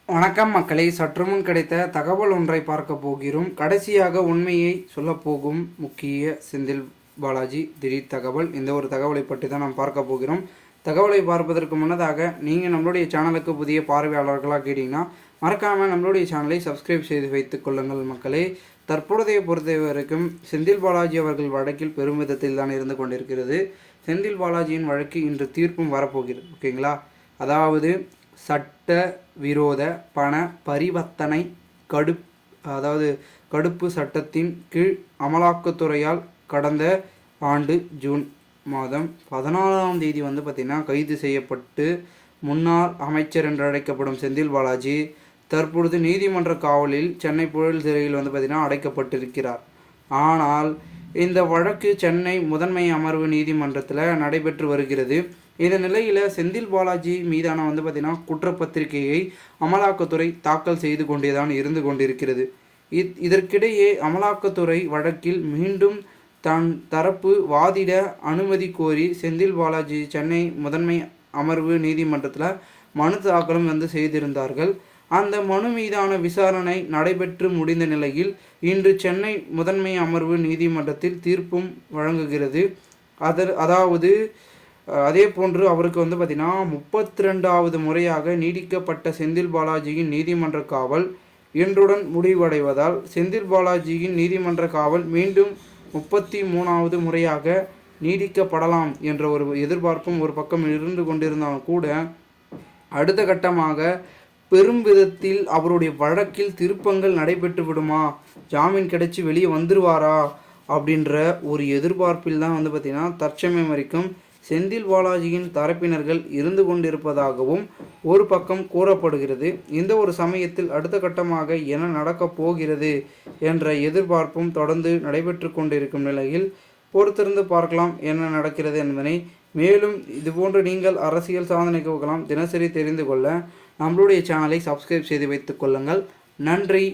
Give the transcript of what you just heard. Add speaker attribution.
Speaker 1: வணக்கம் மக்களை, சற்றுமுன் கிடைத்த தகவல் ஒன்றை பார்க்க போகிறோம். கடைசியாக உண்மையை சொல்லப்போகும் முக்கிய செந்தில் பாலாஜி திடீர் தகவல். இந்த ஒரு தகவலை பற்றி தான் நாம் பார்க்க போகிறோம். தகவலை பார்ப்பதற்கு முன்னதாக நீங்கள் நம்மளுடைய சேனலுக்கு புதிய பார்வையாளர்களாக கேட்டீங்கன்னா மறக்காமல் நம்மளுடைய சேனலை சப்ஸ்கிரைப் செய்து வைத்துக் கொள்ளுங்கள் மக்களே. தற்பொழுதைய பொறுத்த வரைக்கும் செந்தில் பாலாஜி அவர்கள் வழக்கில் பெரும் விதத்தில் தான் இருந்து கொண்டிருக்கிறது. செந்தில் பாலாஜியின் வழக்கு இன்று தீர்ப்பும் வரப்போகிறது. ஓகேங்களா? அதாவது சட்ட விரோத பண பரிவர்த்தனை கடுப்பு சட்டத்தின் கீழ் அமலாக்கத்துறையால் கடந்த ஆண்டு ஜூன் மாதம் 14ஆம் தேதி பார்த்திங்கன்னா கைது செய்யப்பட்டு முன்னாள் அமைச்சர் என்று அழைக்கப்படும் செந்தில் பாலாஜி தற்பொழுது நீதிமன்ற காவலில் சென்னை புழல் சிறையில் பார்த்திங்கன்னா அடைக்கப்பட்டிருக்கிறார். ஆனால் இந்த வழக்கு சென்னை முதன்மை அமர்வு நீதிமன்றத்தில் நடைபெற்று வருகிறது. இந்த நிலையில் செந்தில் பாலாஜி மீதான பார்த்திங்கன்னா குற்றப்பத்திரிகையை அமலாக்கத்துறை தாக்கல் செய்து கொண்டேதான் இருந்து கொண்டிருக்கிறது. இதற்கிடையே அமலாக்கத்துறை வழக்கில் மீண்டும் தன் தரப்பு வாதிட அனுமதி கோரி செந்தில் பாலாஜி சென்னை முதன்மை அமர்வு நீதிமன்றத்தில் மனு தாக்கலும் செய்திருந்தார்கள். அந்த மனு மீதான விசாரணை நடைபெற்று முடிந்த நிலையில் இன்று சென்னை முதன்மை அமர்வு நீதிமன்றத்தில் தீர்ப்பும் வழங்குகிறது. அதாவது அதே போன்று அவருக்கு பார்த்திங்கன்னா 32வது முறையாக நீடிக்கப்பட்ட செந்தில் பாலாஜியின் நீதிமன்ற காவல் இன்றுடன் முடிவடைவதால் செந்தில் பாலாஜியின் நீதிமன்ற காவல் மீண்டும் 33வது முறையாக நீடிக்கப்படலாம் என்ற ஒரு எதிர்பார்ப்பும் ஒரு பக்கம் இருந்து கொண்டிருந்தாலும் கூட அடுத்த கட்டமாக பெரும் விதத்தில் அவருடைய வழக்கில் திருப்பங்கள் நடைபெற்று விடுமா, ஜாமீன் கிடைச்சி வெளியே வந்துருவாரா அப்படின்ற ஒரு எதிர்பார்ப்பில் தான் பார்த்திங்கன்னா தற்சமயம் வரைக்கும் செந்தில் பாலாஜியின் தரப்பினர்கள் இருந்து கொண்டிருப்பதாகவும் ஒரு பக்கம் கூறப்படுகிறது. இந்த ஒரு சமயத்தில் அடுத்த கட்டமாக என்ன நடக்கப் போகிறது என்ற எதிர்பார்ப்பும் தொடர்ந்து நடைபெற்று கொண்டிருக்கும் நிலையில் பொறுத்திருந்து பார்க்கலாம் என்ன நடக்கிறது என்பதனை. மேலும் இதுபோன்று நீங்கள் அரசியல் சாதனை நிகழ்வுகளாம் தினசரி தெரிந்து கொள்ள நம்மளுடைய சேனலை சப்ஸ்கிரைப் செய்து வைத்துக் கொள்ளுங்கள். நன்றி.